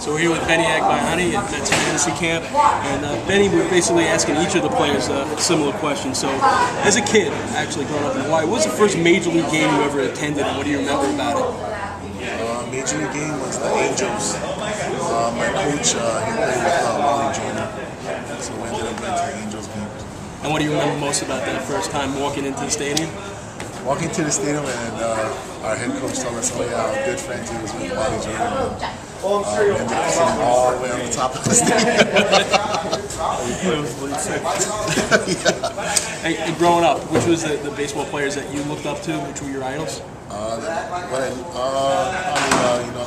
So we're here with Benny AGBAYANI at Mets Fantasy Camp, and Benny, we're basically asking each of the players a similar question. So, as a kid, actually growing up in Hawaii, what was the first Major League game you ever attended, and what do you remember about it? Major League game was the Angels. My coach, he played with Wally Jr., so we ended up going to the Angels game. And what do you remember most about that first time walking into the stadium? Walking to the stadium and our head coach told us, oh yeah, our good friend, he was with Wally Jr. We ended up sitting all the way on the top of the stadium. Yeah. And growing up, which was the baseball players that you looked up to? Which were your idols?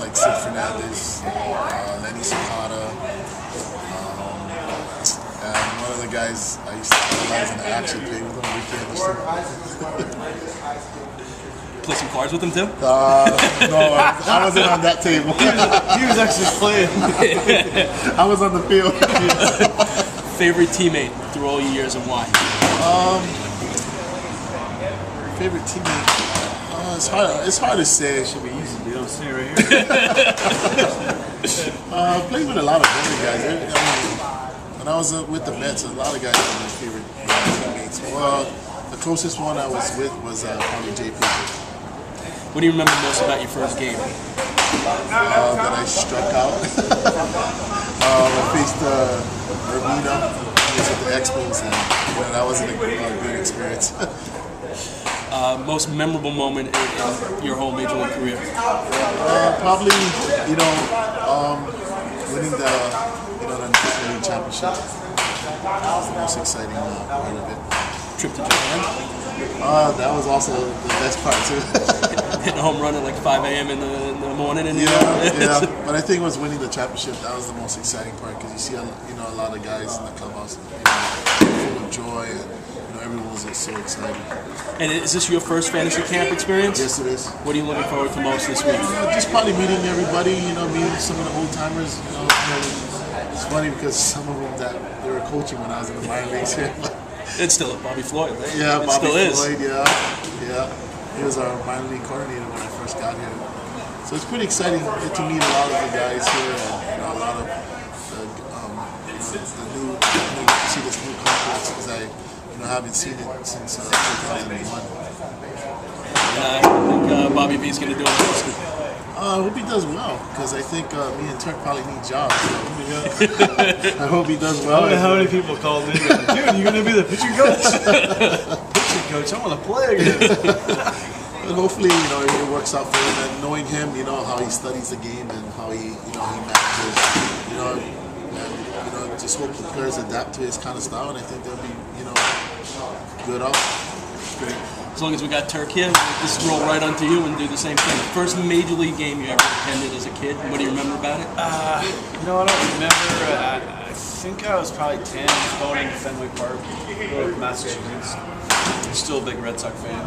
Like Sid Fernandez, Lenny Zapata, and one of the guys I used to idolize and I actually played with him, Ricky Anderson. Play some cards with him too? No, I wasn't on that table. He was actually playing. I was on the field. Favorite teammate through all your years and why? Favorite teammate? It's hard to say. Should be easy, but you don't say right here. Played with a lot of other guys. When I was with the Mets, a lot of guys were my favorite teammates. Well, the closest one I was with was probably Jay Pitcher. What do you remember most about your first game? That I struck out. I faced Urbina. He was with the Expos, and that wasn't a good experience. Most memorable moment in your whole Major League career? Probably, winning the National League Championship. That was the most exciting part of it. Trip to Japan? That was also the best part too. Hitting a home run at like 5 a.m. in the morning. Yeah. But I think it was winning the championship. That was the most exciting part because you see, a lot of guys in the clubhouse, full of joy, and everyone was just so excited. And is this your first fantasy camp experience? Yes, it is. What are you looking forward to most this week? Just probably meeting everybody. Meeting some of the old timers. It's funny because some of them that they were coaching when I was in the minor leagues here. It's still Bobby Floyd, right? Yeah, it Bobby still Floyd, is. Yeah. He was our minor league coordinator when I first got here. So it's pretty exciting to meet a lot of the guys here and a lot of the new see this new complex because I haven't seen it since 2001. I think Bobby V's going to do it. I hope he does well because I think me and Turk probably need jobs. So I hope he does well. How many people called in? Dude, you're going to be the pitching coach? Pitching coach, I want to play again. And hopefully, it works out for him. And knowing him, how he studies the game and how he manages, and just hope the players adapt to his kind of style. And I think they'll be, good up. Great. As long as we got Turk here, we'll just roll right onto you and do the same thing. First Major League game you ever attended as a kid. What do you remember about it? I don't remember. I think I was probably 10, going into Fenway Park, Massachusetts. I'm still a big Red Sox fan.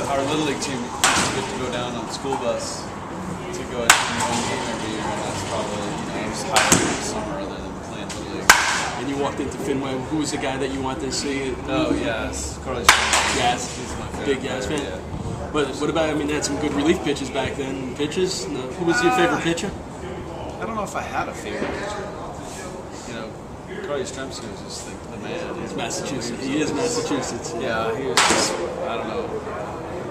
Our Little League team used to get to go down on the school bus to go to one game every year, and that's probably, it was higher in the summer other than playing Little League. And you walked into Fenway. Who was the guy that you wanted to see? Oh, yes. Carlos. Yes. He's my favorite. Big Yaz fan. Yeah. But what about, they had some good relief pitches back then. Pitches? No. Who was your favorite pitcher? I don't know if I had a favorite pitcher. Carlos Stremski was just the man. He's Massachusetts. He is Massachusetts. Yeah, he was just, I don't know.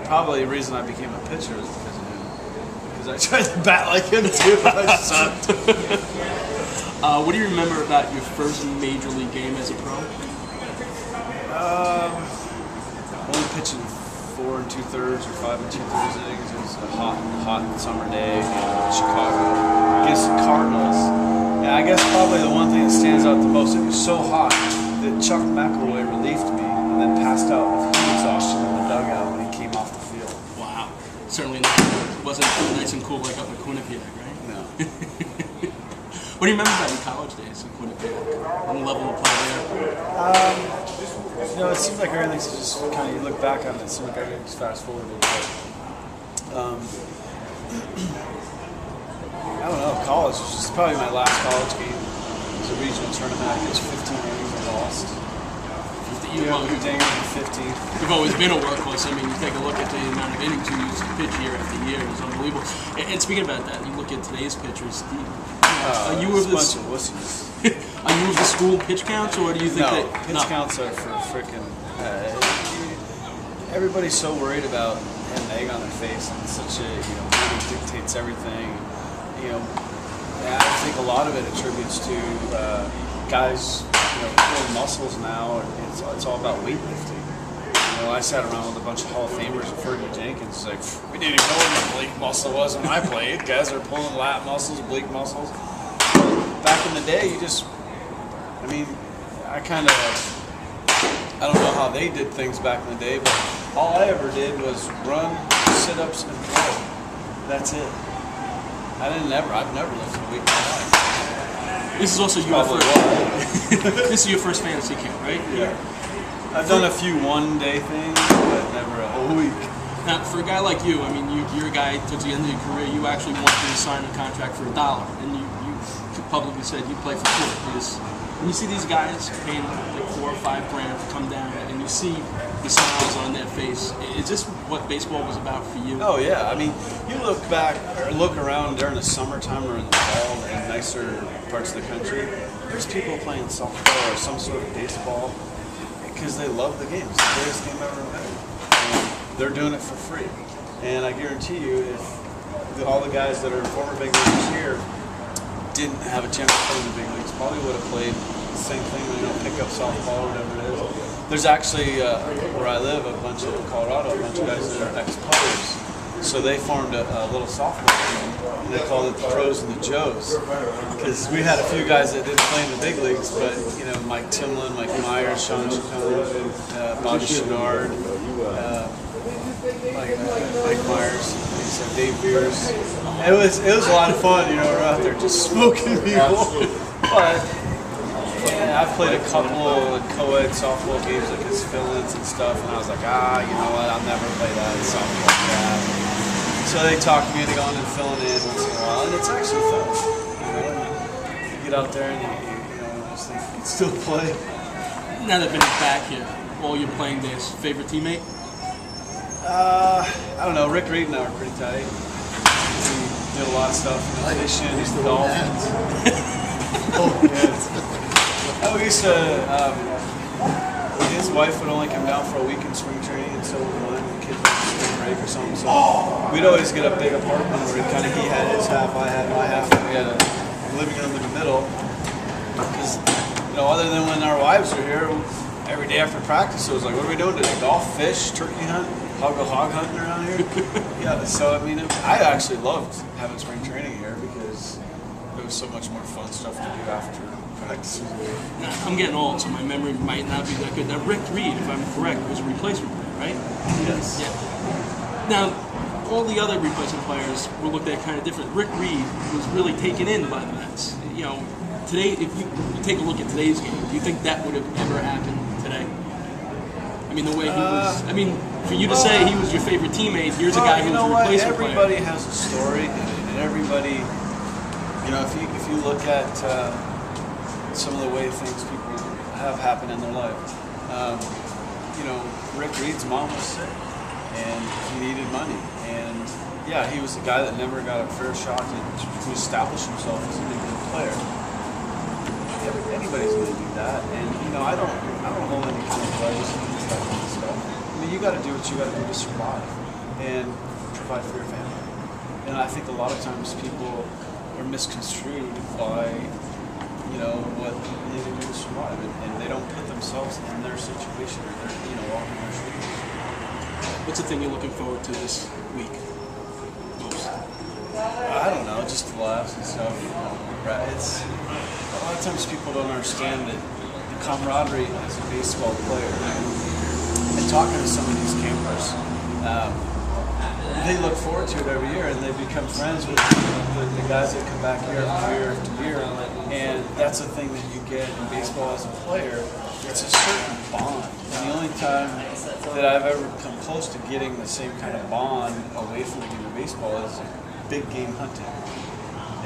Probably the reason I became a pitcher was because of him. Because I tried to bat like him too, but I sucked. What do you remember about your first Major League game as a pro? Only pitching 4 2/3 or 5 2/3 innings. It was a hot summer day in Chicago against the Cardinals. And I guess probably the one thing that stands out the most, it was so hot that Chuck McElroy relieved me and then passed out with heat exhaustion in the dugout when he came off the field. Wow. Certainly wasn't nice and cool like up at Quinnipiac, right? No. What do you remember about your college days in Quinnipiac? What level of play there? It seems like everything's just kind of, you look back on it, it seems like everything's fast forwarded. But, I don't know, college was just probably my last college game. It was a regional tournament. I pitched 15 innings and lost. You've 15. You've always been a workhorse. I mean, you take a look at the amount of innings you used to pitch year after year. It's unbelievable. And speaking about that, you look at today's pitchers. Are you of bunch of wussies. Are you of the school pitch counts, or do you think No, that pitch counts are for freaking. Everybody's so worried about having an egg on their face, and it's such a money dictates everything. I think a lot of it attributes to guys, pulling muscles now. It's all about weightlifting. I sat around with a bunch of Hall of Famers and Fergie Jenkins. It's like, we didn't even know what a oblique muscle was when I played. Guys are pulling lat muscles, oblique muscles. Back in the day, I don't know how they did things back in the day, but all I ever did was run, sit-ups, and throw. That's it. I've never lifted a weight in my life. This is also your first. This is your first fantasy camp, right? Yeah. I've done a few one-day things, but never a whole week. Now, for a guy like you, I mean, you're a guy towards the end of your career, you actually wanted to sign a contract for $1, and you publicly said you play for $4. Because when you see these guys paying like $4 or $5 grand to come down, and you see the smiles on their face, is this what baseball was about for you? Oh yeah, I mean, you look back or look around during the summertime or in the fall in nicer parts of the country. There's people playing softball or some sort of baseball because they love the game. It's the greatest game ever invented. And they're doing it for free. And I guarantee you, if all the guys that are former big leaguers here didn't have a chance to play in the big leagues, probably would have played the same thing, pick up softball or whatever it is. There's actually, where I live, in Colorado, a bunch of guys that are ex-players. So they formed a little softball team, and they called it the Pros and the Joes. Because we had a few guys that didn't play in the big leagues, but, Mike Timlin, Mike Myers, Sean Chacon, Bobby Chenard, Mike Myers, Dave Beers. It was a lot of fun, we're out there just smoking people. But I've played a couple of co-ed softball games like as fill-ins and stuff, and I was like, you know what, I'll never play that softball like that. So they talked me into going and filling in once in a while, and it's actually fun. You get out there and you just think you can still play. Now that Benny's back here, all your playing days, favorite teammate? I don't know, Rick Reed and I were pretty tight. We did a lot of stuff, fishing, dolphins. We used to, his wife would only come down for a week in spring training, and so would mine when the kids went to spring break or something. So we'd always get a big apartment where he had his half, I had my half, and we had a living room in the middle. Because, other than when our wives were here, every day after practice, it was like, what are we doing today? Golf, fish, turkey hunt, hog hunting around here? Yeah, so I actually loved having spring training here because there was so much more fun stuff to do after practice. I'm getting old, so my memory might not be that good. Now, Rick Reed, if I'm correct, was a replacement player, right? Yes. Yeah. Now, all the other replacement players were looked at kind of different. Rick Reed was really taken in by the Mets. Today, if you take a look at today's game, do you think that would have ever happened today? I mean, the way he was. I mean, for you to say he was your favorite teammate, here's a guy who was a replacement player. Everybody has a story, and everybody, if you look at some of the way things people have happened in their life. Rick Reed's mom was sick, and he needed money. And yeah, he was the guy that never got a fair shot to establish himself as a big league player. Anybody's going to do that, and I don't hold any kind of grudges against that kind of stuff. You got to do what you got to do to survive and provide for your family. And I think a lot of times people are misconstrued by what they need to do to survive, and they don't put themselves in their situation, or they're walking their shoes. What's the thing you're looking forward to this week most? I don't know, just the laughs and stuff. It's a lot of times people don't understand that the camaraderie as a baseball player. And talking to some of these campers, they look forward to it every year, and they become friends with the guys that come back year after year. And that's the thing that you get in baseball as a player. It's a certain bond. And the only time that I've ever come close to getting the same kind of bond away from the game of baseball is big game hunting.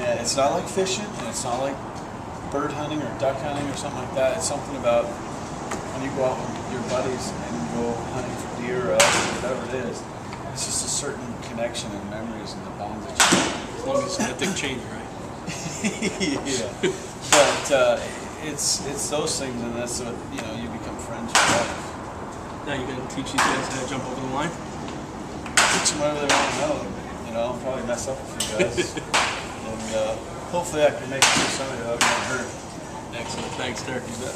And it's not like fishing, and it's not like bird hunting or duck hunting or something like that. It's something about when you go out and your buddies and go hunting for deer or elk or whatever it is, it's just a certain connection and memories and the bonds that you have. As long as that thing changes, right? Yeah, but it's those things, and that's what you become friends with life. Now you're gonna teach these guys how to jump over the line. Teach them whatever they want to know. I'll probably mess up a few guys, and hopefully I can make it through somebody that I've never heard. Excellent. Thanks, Turk. You bet.